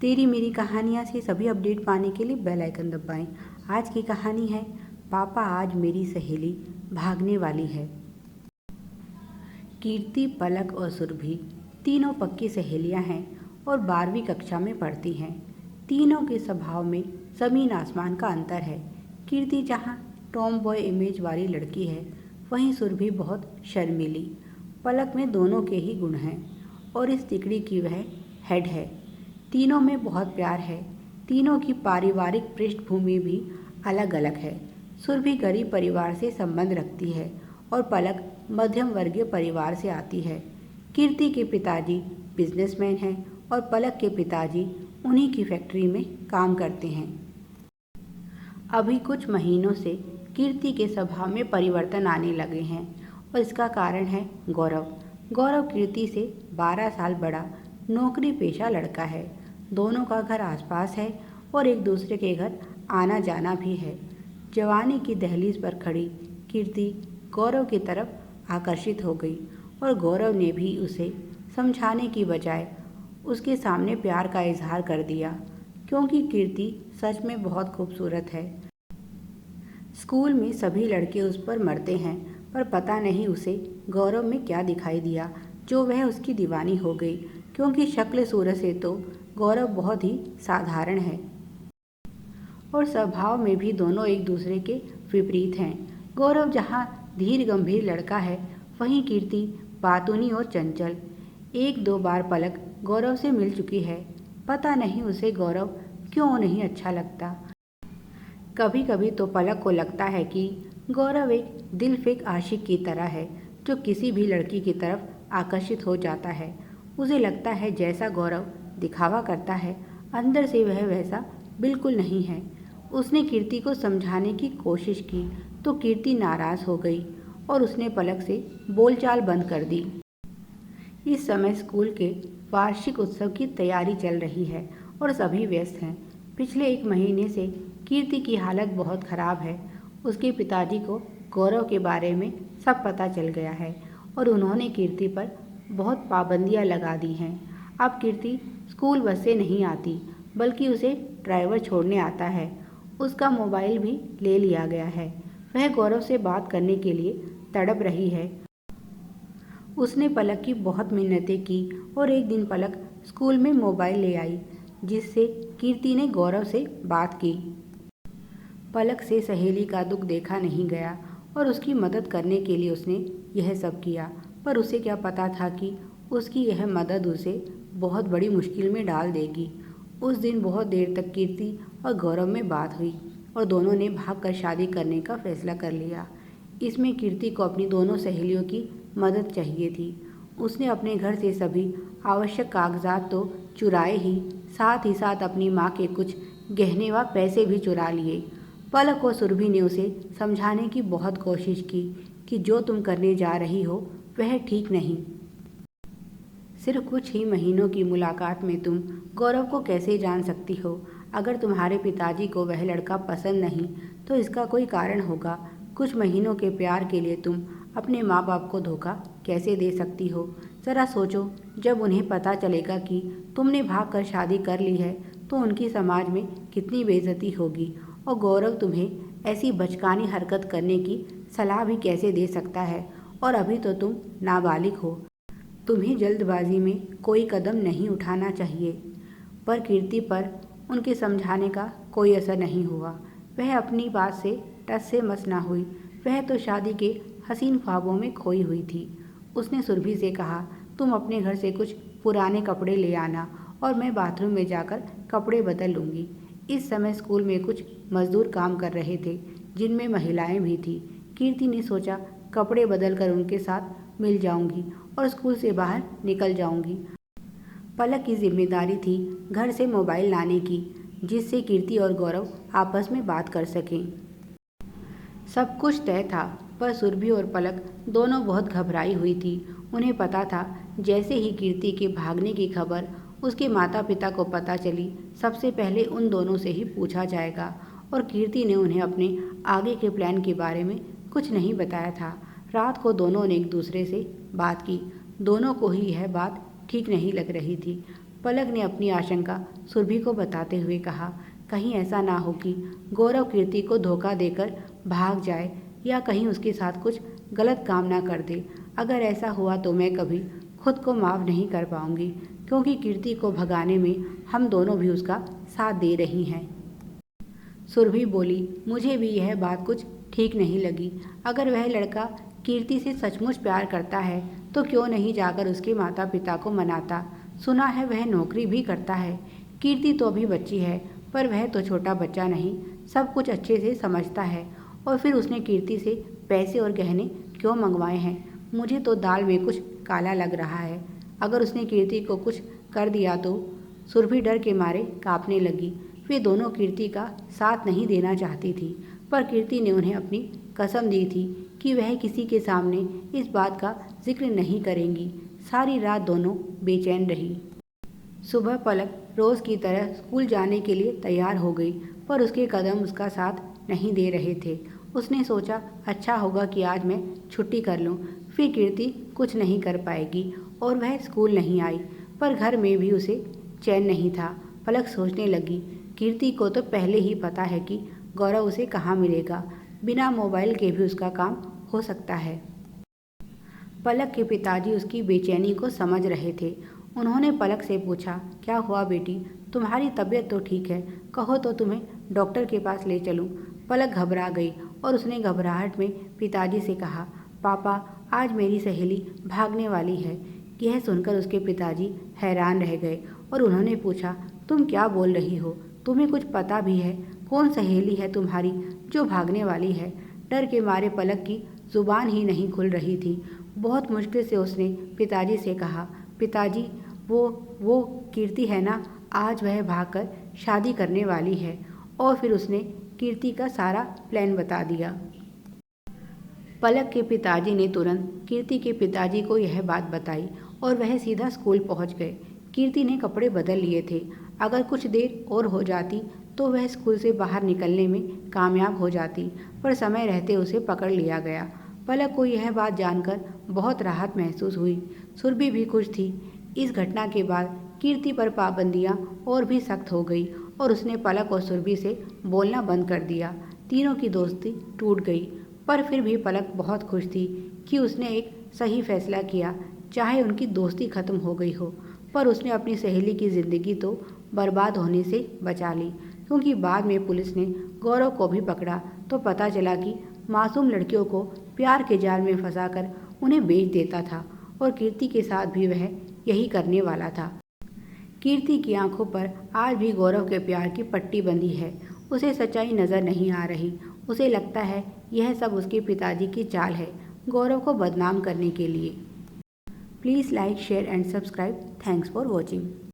तेरी मेरी कहानियाँ से सभी अपडेट पाने के लिए बेल आइकन दबाएं। आज की कहानी है पापा आज मेरी सहेली भागने वाली है। कीर्ति, पलक और सुरभि तीनों पक्की सहेलियां हैं और 12वीं कक्षा में पढ़ती हैं। तीनों के स्वभाव में ज़मीन आसमान का अंतर है। कीर्ति जहाँ टॉम बॉय इमेज वाली लड़की है, वहीं सुरभि बहुत शर्मीली। पलक में दोनों के ही गुण हैं और इस तिकड़ी की वह हेड है। तीनों में बहुत प्यार है। तीनों की पारिवारिक पृष्ठभूमि भी अलग अलग है। सुरभि गरीब परिवार से संबंध रखती है और पलक मध्यम वर्गीय परिवार से आती है। कीर्ति के पिताजी बिजनेसमैन हैं और पलक के पिताजी उन्हीं की फैक्ट्री में काम करते हैं। अभी कुछ महीनों से कीर्ति के स्वभाव में परिवर्तन आने लगे हैं और इसका कारण है गौरव। गौरव कीर्ति से 12 साल बड़ा नौकरी पेशा लड़का है। दोनों का घर आसपास है और एक दूसरे के घर आना जाना भी है। जवानी की दहलीज पर खड़ी कीर्ति गौरव की तरफ आकर्षित हो गई और गौरव ने भी उसे समझाने की बजाय उसके सामने प्यार का इजहार कर दिया, क्योंकि कीर्ति सच में बहुत खूबसूरत है। स्कूल में सभी लड़के उस पर मरते हैं, पर पता नहीं उसे गौरव में क्या दिखाई दिया जो वह उसकी दीवानी हो गई, क्योंकि शक्ल सूरत से तो गौरव बहुत ही साधारण है और स्वभाव में भी दोनों एक दूसरे के विपरीत हैं। गौरव जहाँ धीर गंभीर लड़का है, वहीं कीर्ति बातूनी और चंचल। 1-2 बार पलक गौरव से मिल चुकी है, पता नहीं उसे गौरव क्यों नहीं अच्छा लगता। कभी कभी तो पलक को लगता है कि गौरव एक दिलफेक आशिक की तरह है जो किसी भी लड़की की तरफ आकर्षित हो जाता है। उसे लगता है जैसा गौरव दिखावा करता है, अंदर से वह वैसा बिल्कुल नहीं है। उसने कीर्ति को समझाने की कोशिश की तो कीर्ति नाराज़ हो गई और उसने पलक से बोलचाल बंद कर दी। इस समय स्कूल के वार्षिक उत्सव की तैयारी चल रही है और सभी व्यस्त हैं। पिछले 1 महीने से कीर्ति की हालत बहुत ख़राब है। उसके पिताजी को गौरव के बारे में सब पता चल गया है और उन्होंने कीर्ति पर बहुत पाबंदियां लगा दी हैं। अब कीर्ति स्कूल बस से नहीं आती, बल्कि उसे ड्राइवर छोड़ने आता है। उसका मोबाइल भी ले लिया गया है। वह गौरव से बात करने के लिए तड़प रही है। उसने पलक की बहुत मिन्नतें की और एक दिन पलक स्कूल में मोबाइल ले आई, जिससे कीर्ति ने गौरव से बात की। पलक से सहेली का दुख देखा नहीं गया और उसकी मदद करने के लिए उसने यह सब किया, पर उसे क्या पता था कि उसकी यह मदद उसे बहुत बड़ी मुश्किल में डाल देगी। उस दिन बहुत देर तक कीर्ति और गौरव में बात हुई और दोनों ने भागकर शादी करने का फैसला कर लिया। इसमें कीर्ति को अपनी दोनों सहेलियों की मदद चाहिए थी। उसने अपने घर से सभी आवश्यक कागजात तो चुराए ही साथ अपनी माँ के कुछ गहने व पैसे भी चुरा लिए। पलक और सुरभि ने उसे समझाने की बहुत कोशिश की कि जो तुम करने जा रही हो वह ठीक नहीं। सिर्फ कुछ ही महीनों की मुलाकात में तुम गौरव को कैसे जान सकती हो? अगर तुम्हारे पिताजी को वह लड़का पसंद नहीं तो इसका कोई कारण होगा। कुछ महीनों के प्यार के लिए तुम अपने माँ बाप को धोखा कैसे दे सकती हो? ज़रा सोचो, जब उन्हें पता चलेगा कि तुमने भागकर शादी कर ली है तो उनकी समाज में कितनी बेइज्जती होगी और गौरव तुम्हें ऐसी बचकानी हरकत करने की सलाह भी कैसे दे सकता है? और अभी तो तुम नाबालिग हो। तुम्हें जल्दबाजी में कोई कदम नहीं उठाना चाहिए। पर कीर्ति पर उनके समझाने का कोई असर नहीं हुआ। वह अपनी बात से टस से मस ना हुई। वह तो शादी के हसीन ख्वाबों में खोई हुई थी। उसने सुरभि से कहा, तुम अपने घर से कुछ पुराने कपड़े ले आना और मैं बाथरूम में जाकर कपड़े बदल लूँगी। इस समय स्कूल में कुछ मजदूर काम कर रहे थे, जिनमें महिलाएं भी थीं। कीर्ति ने सोचा, कपड़े बदल कर उनके साथ मिल जाऊंगी और स्कूल से बाहर निकल जाऊंगी। पलक की जिम्मेदारी थी घर से मोबाइल लाने की, जिससे कीर्ति और गौरव आपस में बात कर सकें। सब कुछ तय था, पर सुरभि और पलक दोनों बहुत घबराई हुई थी। उन्हें पता था जैसे ही कीर्ति के भागने की खबर उसके माता पिता को पता चली, सबसे पहले उन दोनों से ही पूछा जाएगा और कीर्ति ने उन्हें अपने आगे के प्लान के बारे में कुछ नहीं बताया था। रात को दोनों ने एक दूसरे से बात की। दोनों को ही यह बात ठीक नहीं लग रही थी। पलक ने अपनी आशंका सुरभि को बताते हुए कहा, कहीं ऐसा ना हो कि गौरव कीर्ति को धोखा देकर भाग जाए या कहीं उसके साथ कुछ गलत काम ना कर दे। अगर ऐसा हुआ तो मैं कभी खुद को माफ़ नहीं कर पाऊंगी, क्योंकि कीर्ति को भगाने में हम दोनों भी उसका साथ दे रही हैं। सुरभि बोली, मुझे भी यह बात कुछ ठीक नहीं लगी। अगर वह लड़का कीर्ति से सचमुच प्यार करता है तो क्यों नहीं जाकर उसके माता पिता को मनाता। सुना है वह नौकरी भी करता है। कीर्ति तो अभी बच्ची है, पर वह तो छोटा बच्चा नहीं, सब कुछ अच्छे से समझता है। और फिर उसने कीर्ति से पैसे और गहने क्यों मंगवाए हैं। मुझे तो दाल में कुछ काला लग रहा है। अगर उसने कीर्ति को कुछ कर दिया तो। सुरभि डर के मारे कांपने लगी। वे दोनों कीर्ति का साथ नहीं देना चाहती थी, पर कीर्ति ने उन्हें अपनी कसम दी थी कि वह किसी के सामने इस बात का जिक्र नहीं करेंगी। सारी रात दोनों बेचैन रही। सुबह पलक रोज़ की तरह स्कूल जाने के लिए तैयार हो गई, पर उसके कदम उसका साथ नहीं दे रहे थे। उसने सोचा, अच्छा होगा कि आज मैं छुट्टी कर लूं, फिर कीर्ति कुछ नहीं कर पाएगी और वह स्कूल नहीं आई। पर घर में भी उसे चैन नहीं था। पलक सोचने लगी, कीर्ति को तो पहले ही पता है कि गौरव उसे कहाँ मिलेगा। बिना मोबाइल के भी उसका काम हो सकता है। पलक के पिताजी उसकी बेचैनी को समझ रहे थे। उन्होंने पलक से पूछा, क्या हुआ बेटी, तुम्हारी तबीयत तो ठीक है, कहो तो तुम्हें डॉक्टर के पास ले चलूं। पलक घबरा गई और उसने घबराहट में पिताजी से कहा, पापा आज मेरी सहेली भागने वाली है। यह सुनकर उसके पिताजी हैरान रह गए और उन्होंने पूछा, तुम क्या बोल रही हो, तुम्हें कुछ पता भी है? कौन सहेली है तुम्हारी जो भागने वाली है? डर के मारे पलक की जुबान ही नहीं खुल रही थी। बहुत मुश्किल से उसने पिताजी से कहा, पिताजी वो कीर्ति है ना, आज वह भागकर शादी करने वाली है। और फिर उसने कीर्ति का सारा प्लान बता दिया। पलक के पिताजी ने तुरंत कीर्ति के पिताजी को यह बात बताई और वह सीधा स्कूल पहुंच गए। कीर्ति ने कपड़े बदल लिए थे। अगर कुछ देर और हो जाती तो वह स्कूल से बाहर निकलने में कामयाब हो जाती, पर समय रहते उसे पकड़ लिया गया। पलक को यह बात जानकर बहुत राहत महसूस हुई। सुरभि भी खुश थी। इस घटना के बाद कीर्ति पर पाबंदियां और भी सख्त हो गई और उसने पलक और सुरभि से बोलना बंद कर दिया। तीनों की दोस्ती टूट गई, पर फिर भी पलक बहुत खुश थी कि उसने एक सही फैसला किया। चाहे उनकी दोस्ती खत्म हो गई हो, पर उसने अपनी सहेली की ज़िंदगी तो बर्बाद होने से बचा ली, क्योंकि बाद में पुलिस ने गौरव को भी पकड़ा तो पता चला कि मासूम लड़कियों को प्यार के जाल में फंसाकर उन्हें बेच देता था और कीर्ति के साथ भी वह यही करने वाला था। कीर्ति की आंखों पर आज भी गौरव के प्यार की पट्टी बंधी है। उसे सच्चाई नज़र नहीं आ रही। उसे लगता है यह सब उसके पिताजी की चाल है, गौरव को बदनाम करने के लिए। Please like, share and subscribe. Thanks for watching.